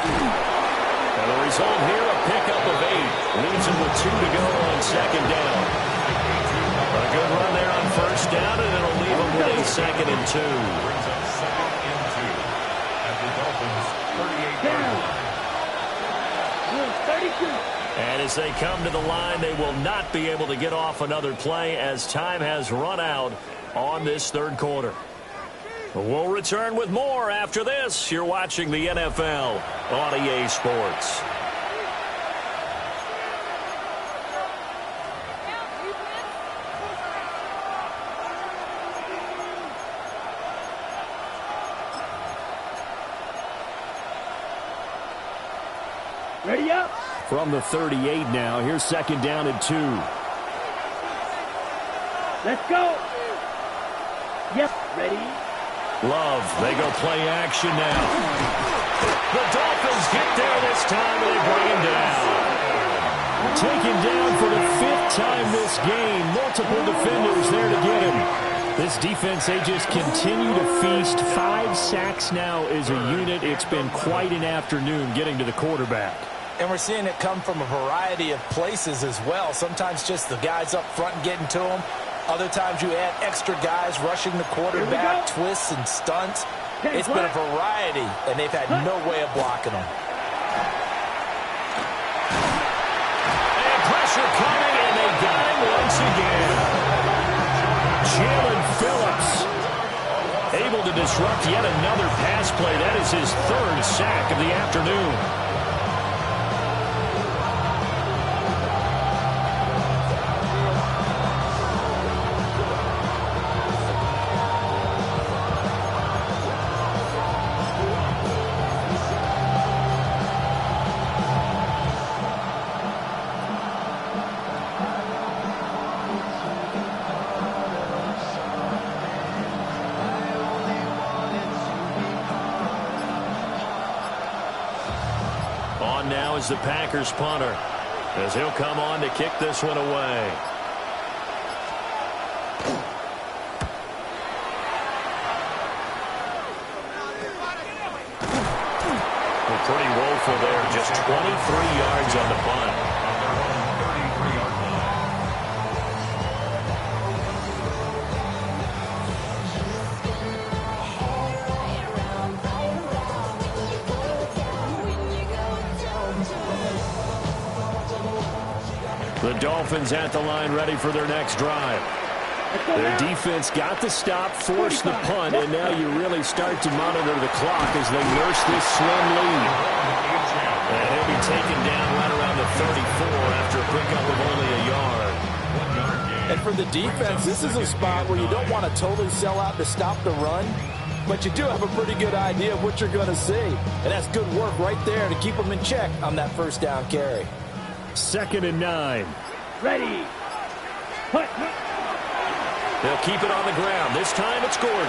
And the result here, a pickup of 8. Leaves him with 2 to go on 2nd down. A good run there on 1st down, and it'll leave him with a 2nd and 2. Brings up 2nd and 2 at the Dolphins' 38-yard line. 32. And as they come to the line, they will not be able to get off another play as time has run out on this 3rd quarter. We'll return with more after this. You're watching the NFL on EA Sports. Ready up. From the 38 now, here's 2nd down and 2. Let's go. Yep, ready. Love, they go play action now. The Dolphins get there this time, and they bring him down. Taken down for the 5th time this game. Multiple defenders there to get him. This defense, they just continue to feast. 5 sacks now as a unit. It's been quite an afternoon getting to the quarterback. And we're seeing it come from a variety of places as well. Sometimes just the guys up front and getting to them. Other times you add extra guys rushing the quarterback, twists and stunts. It's been a variety, and they've had no way of blocking them. And pressure coming, and they got him once again. Jalen Phillips able to disrupt yet another pass play. That is his 3rd sack of the afternoon. now is the Packers punter, as he'll come on to kick this one away. Pretty woeful there. Just 23 yards on the punt. The Dolphins at the line ready for their next drive. Their defense got the stop, forced the punt, and now you really start to monitor the clock as they nurse this slim lead. And he'll be taken down right around the 34 after a pickup of only a yard. And for the defense, this is a spot where you don't want to totally sell out to stop the run, but you do have a pretty good idea of what you're going to see. And that's good work right there to keep them in check on that first down carry. 2nd and 9. Ready. Put. They'll keep it on the ground. This time it's Gordon.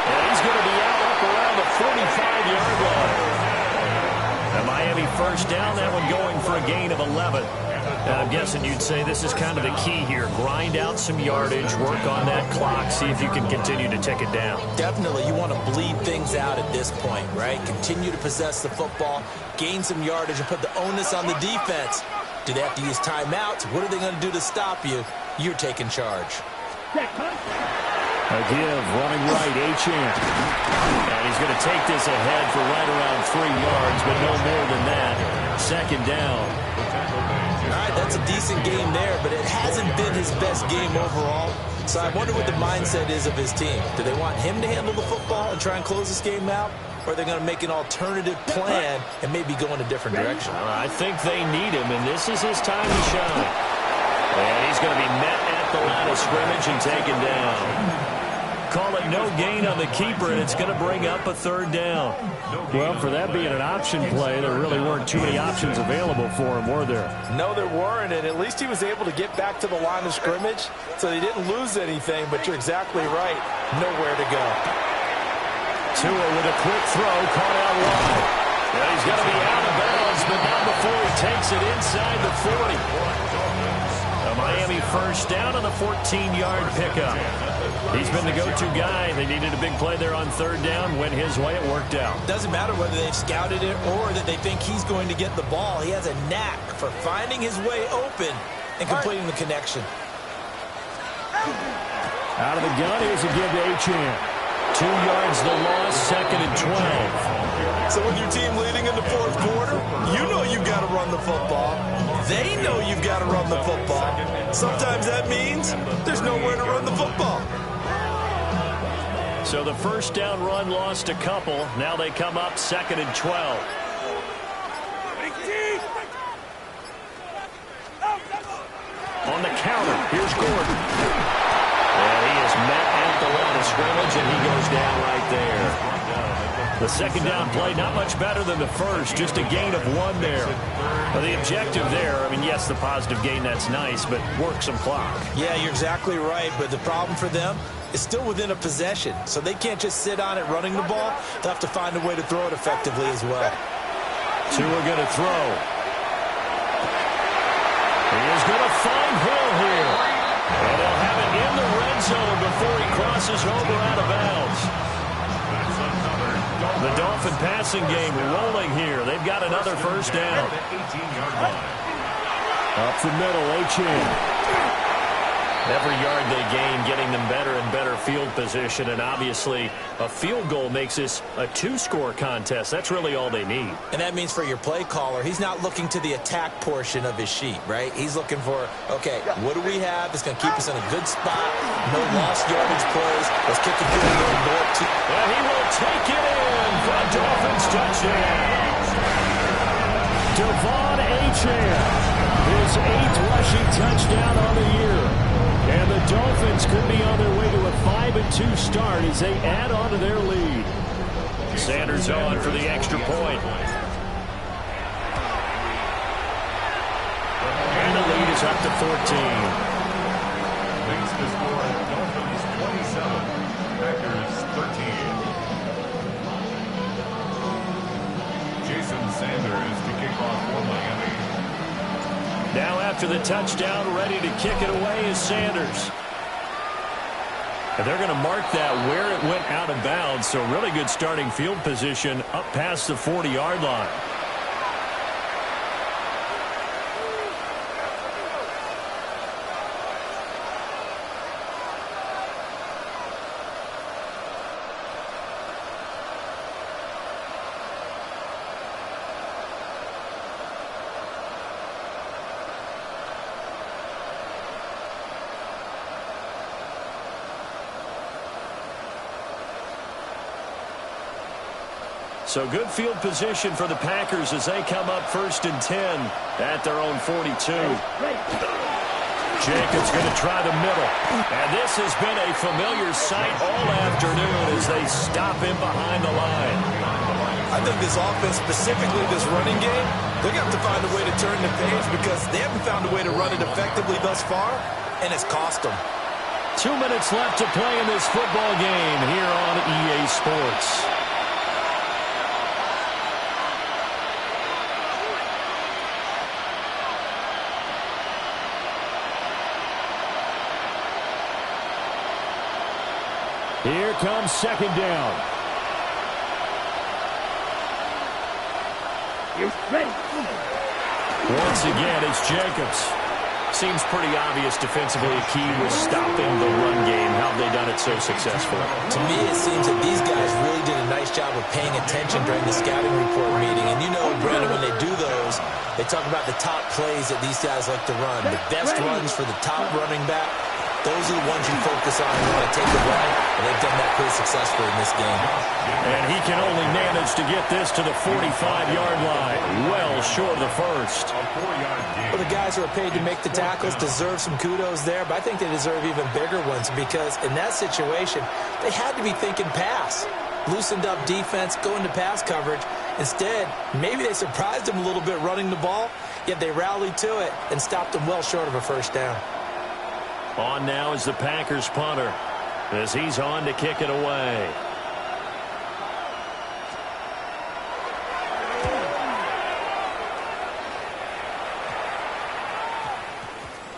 And he's going to be out up around the 45-yard line. A Miami first down, that one going for a gain of 11. I'm guessing you'd say this is kind of the key here. Grind out some yardage, work on that clock, see if you can continue to tick it down. Definitely. You want to bleed things out at this point, right? Continue to possess the football, gain some yardage, and put the onus on the defense. Do they have to use timeouts? What are they going to do to stop you? You're taking charge. A give, running right, Achane. And he's going to take this ahead for right around 3 yards, but no more than that. 2nd down. All right, that's a decent game there, but it hasn't been his best game overall. So I wonder what the mindset is of his team. Do they want him to handle the football and try and close this game out? Or are they going to make an alternative plan and maybe go in a different direction? I think they need him, and this is his time to shine. And he's going to be met at the line of scrimmage and taken down. Call it no gain on the keeper, and it's going to bring up a 3rd down. Well, for that being an option play, there really weren't too many options available for him, were there? No, there weren't, and at least he was able to get back to the line of scrimmage, so he didn't lose anything, but you're exactly right. Nowhere to go. Tua with a quick throw, caught out wide. Yeah, he's going to be out of bounds, but not before he takes it inside the 40. A Miami first down on the 14-yard pickup. He's been the go-to guy. They needed a big play there on 3rd down. Went his way, it worked out. Doesn't matter whether they've scouted it or that they think he's going to get the ball. He has a knack for finding his way open and completing the connection. Out of the gun, here's a give to Achane. 2 yards the loss, 2nd and 12. So with your team leading in the 4th quarter, you know you've got to run the football. They know you've got to run the football. Sometimes that means there's nowhere to run the football. So the first down run lost a couple. Now they come up 2nd and 12. On the counter, here's Gordon. And he is met at the line of scrimmage, and he goes down right there. The 2nd down play, not much better than the first, just a gain of 1 there. Well, the objective there, I mean, yes, the positive gain, that's nice, but work some clock. Yeah, you're exactly right, but the problem for them is still within a possession, so they can't just sit on it running the ball. They'll have to find a way to throw it effectively as well. Tua going to throw. He is going to find Hill here. And they'll have it in the red zone before he crosses over out of bounds. The Dolphin passing game rolling here. They've got another first down. Up the middle, Achane. Every yard they gain, getting them better and better field position, and obviously a field goal makes this a 2-score contest. That's really all they need. And that means for your play caller, he's not looking to the attack portion of his sheet, right? He's looking for, okay, what do we have that's going to keep us in a good spot? No lost yardage plays. Let's kick it to a little more. And he will take it in for a Dolphins touchdown. Devon Achane, his 8th rushing touchdown on the year. And the Dolphins could be on their way to a 5-2 start as they add on to their lead. Sanders on for the extra point. And the lead is up to 14. Makes the score Dolphins 27, Packers 13. kickoff for Miami. Now after the touchdown, ready to kick it away is Sanders. And they're going to mark that where it went out of bounds, so really good starting field position up past the 40-yard line. So good field position for the Packers as they come up 1st and 10 at their own 42. Jacobs going to try the middle. And this has been a familiar sight all afternoon as they stop him behind the line. I think this offense, specifically this running game, they're going to have to find a way to turn the page because they haven't found a way to run it effectively thus far, and it's cost them. 2 minutes left to play in this football game here on EA Sports. Here comes 2nd down. You're ready. Once again, it's Jacobs. Seems pretty obvious defensively a key was stopping the run game. How have they done it so successfully? To me, it seems that these guys really did a nice job of paying attention during the scouting report meeting. And you know, Brandon, when they do those, they talk about the top plays that these guys like to run. The best runs for the top running back. Those are the ones you focus on and you want to take away, and they've done that pretty successfully in this game. And he can only manage to get this to the 45-yard line, well short of the first. Well, the guys who are paid to make the tackles deserve some kudos there, but I think they deserve even bigger ones because in that situation, they had to be thinking pass. Loosened up defense, going to pass coverage. Instead, maybe they surprised him a little bit running the ball, yet they rallied to it and stopped him well short of a first down. On now is the Packers punter as he's on to kick it away.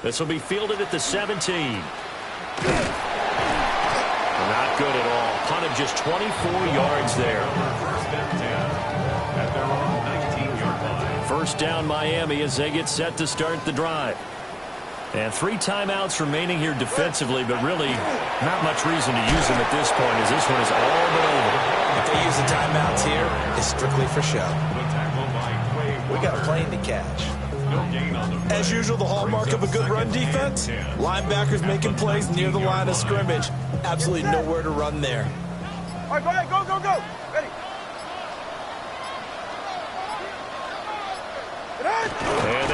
This will be fielded at the 17. Not good at all. Punted just 24 yards there. 1st and 10 at their own 19-yard line. First down Miami as they get set to start the drive. And 3 timeouts remaining here defensively, but really not much reason to use them at this point as this one has all been over. If they use the timeouts here, it's strictly for show. We got a plane to catch. As usual, the hallmark of a good run defense, linebackers making plays near the line of scrimmage. Absolutely nowhere to run there. All right, go ahead, go, go, go. Ready. And